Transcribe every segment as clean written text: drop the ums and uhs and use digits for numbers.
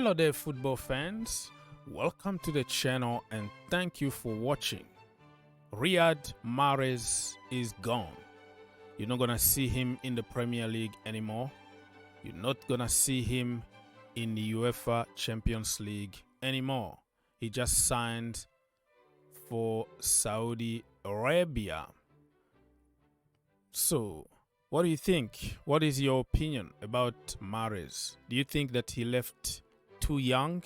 Hello there, football fans. Welcome to the channel and thank you for watching. Riyad Mahrez is gone. You're not going to see him in the Premier League anymore. You're not going to see him in the UEFA Champions League anymore. He just signed for Saudi Arabia. So, what do you think? What is your opinion about Mahrez? Do you think that he left too young?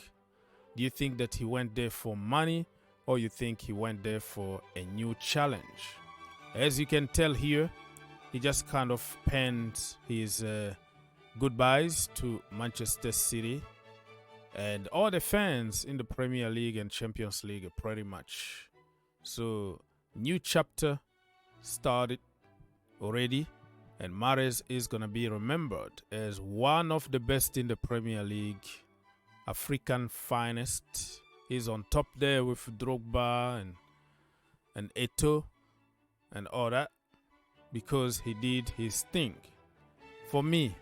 Do you think that he went there for money? Or you think he went there for a new challenge? As you can tell here, he just kind of penned his goodbyes to Manchester City. And all the fans in the Premier League and Champions League pretty much. So, new chapter started already. And Mahrez is going to be remembered as one of the best in the Premier League, African finest. He's on top there with Drogba and Eto'o and all that because he did his thing. For me,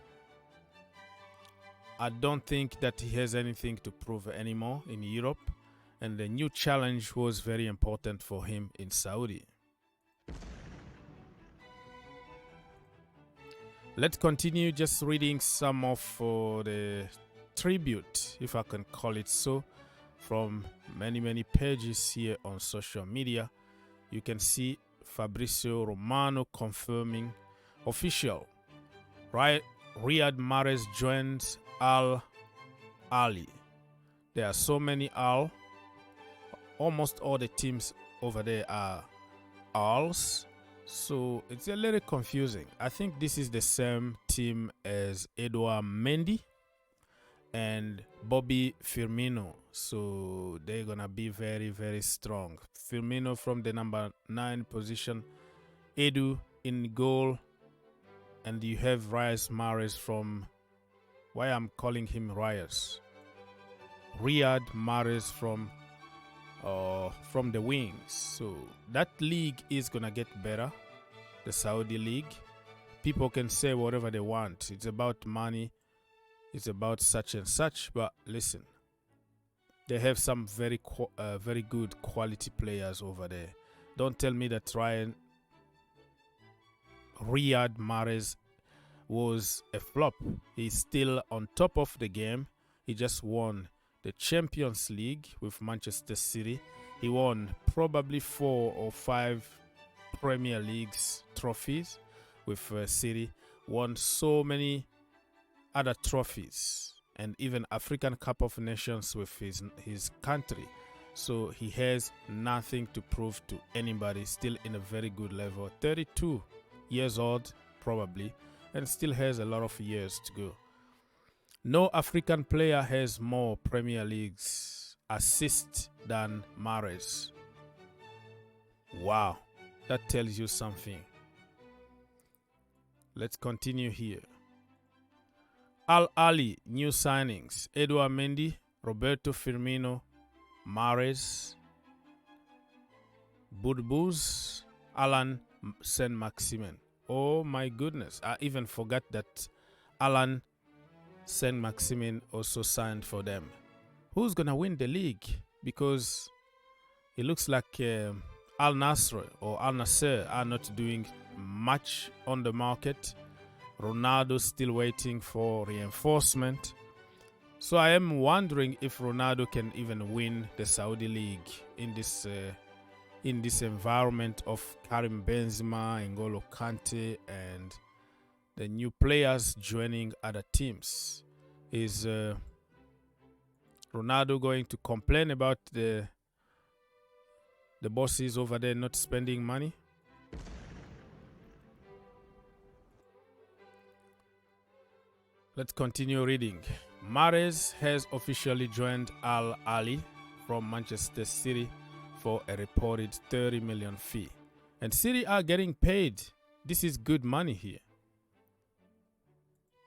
I don't think that he has anything to prove anymore in Europe, and the new challenge was very important for him in Saudi. Let's continue just reading some of the tribute, if I can call it so, from many pages here on social media. You can see Fabrizio Romano confirming official. Riyad Mahrez joins Ahli. There are so many Al. Almost all the teams over there are Als. So it's a little confusing. I think this is the same team as Edouard Mendy and Bobby Firmino. So they're gonna be very strong. Firmino from the number 9 position, Edu in goal, and you have Riyad Mahrez from, why I'm calling him Riyad Mahrez from the wings. So that league is gonna get better, the Saudi league. People can say whatever they want. It's about money, it's about such and such, but listen, they have some very good quality players over there. Don't tell me that Riyad Mahrez was a flop. He's still on top of the game. He just won the Champions League with Manchester City. He won probably 4 or 5 Premier Leagues trophies with City. Won so many other trophies and even African Cup of Nations with his country. So he has nothing to prove to anybody. Still in a very good level. 32 years old probably, and still has a lot of years to go. No African player has more Premier Leagues assists than Mahrez. Wow, that tells you something. Let's continue here. Ahli new signings: Edouard Mendy, Roberto Firmino, Mahrez, Boudbouz, Alan Saint-Maximin. Oh my goodness, I even forgot that Alan Saint-Maximin also signed for them. Who's gonna win the league? Because it looks like Al Nassr or Al Nassr are not doing much on the market. Ronaldo still waiting for reinforcement. So I am wondering if Ronaldo can even win the Saudi league in this environment of Karim Benzema, N'Golo Kante, and the new players joining other teams. Is Ronaldo going to complain about the bosses over there not spending money? Let's continue reading. Mahrez has officially joined Al Ahli from Manchester City for a reported 30 million fee. And City are getting paid. This is good money here.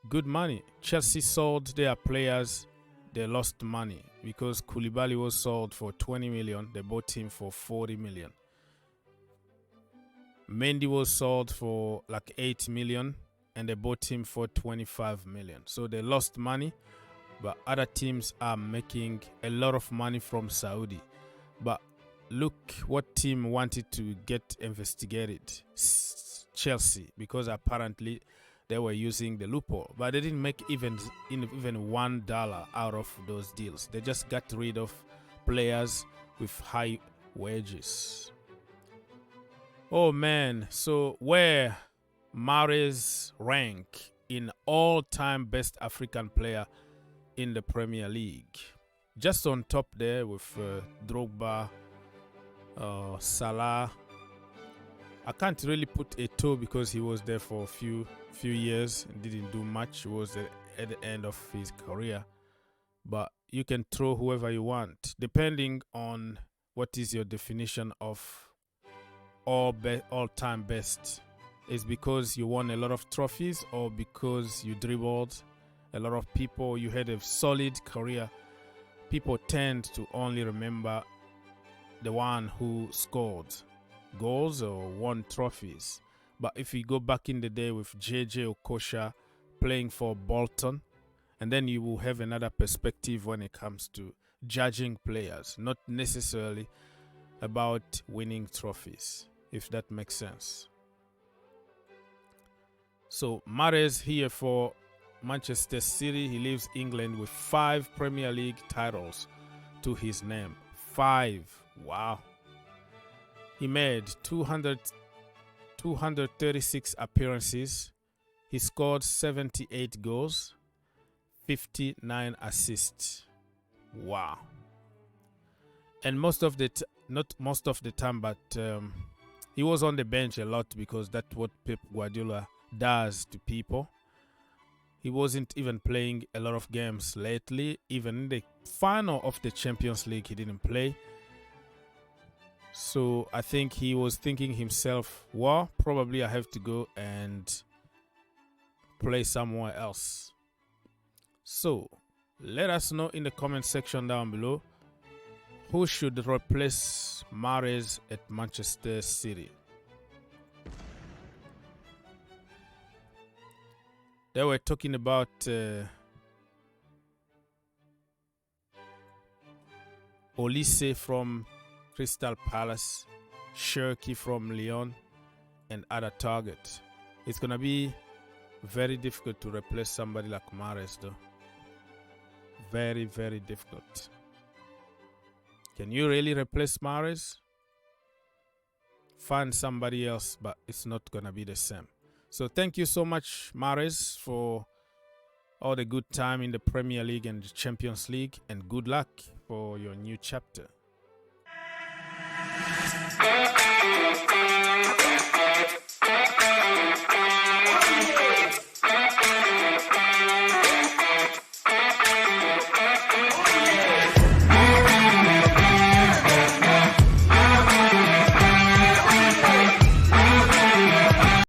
Good money. Chelsea sold their players. They lost money because Koulibaly was sold for 20 million. They bought him for 40 million. Mendy was sold for like 8 million and they bought him for 25 million. So they lost money. but other teams are making a lot of money from Saudi. But look what team wanted to get investigated. Chelsea, because apparently they were using the loophole, but they didn't make even $1 out of those deals. They just got rid of players with high wages. Oh man, so where Mahrez rank in all-time best African player in the Premier League? Just on top there with Drogba, Salah. I can't really put Eto'o because he was there for a few years and didn't do much. He was at the end of his career. But you can throw whoever you want, depending on what is your definition of all-time best. Is because you won a lot of trophies, or because you dribbled a lot of people, you had a solid career? People tend to only remember the one who scored goals or won trophies. But if you go back in the day with JJ Okocha playing for Bolton, and then you will have another perspective when it comes to judging players, not necessarily about winning trophies, if that makes sense. So Mahrez here for Manchester City. He leaves England with 5 Premier League titles to his name. 5. Wow. He made 236 appearances. He scored 78 goals, 59 assists. Wow. And not most of the time, but he was on the bench a lot, because that's what Pep Guardiola does to people. He wasn't even playing a lot of games lately. Even in the final of the Champions League, he didn't play. So I think he was thinking himself, well, probably I have to go and play somewhere else. So let us know in the comment section down below, who should replace Mahrez at Manchester City. They were talking about Olise from Crystal Palace, Cherki from Lyon, and other targets. It's going to be very difficult to replace somebody like Mahrez, though. Very, very difficult. Can you really replace Mahrez? Find somebody else, but it's not going to be the same. So thank you so much, Mahrez, for all the good time in the Premier League and the Champions League, and good luck for your new chapter.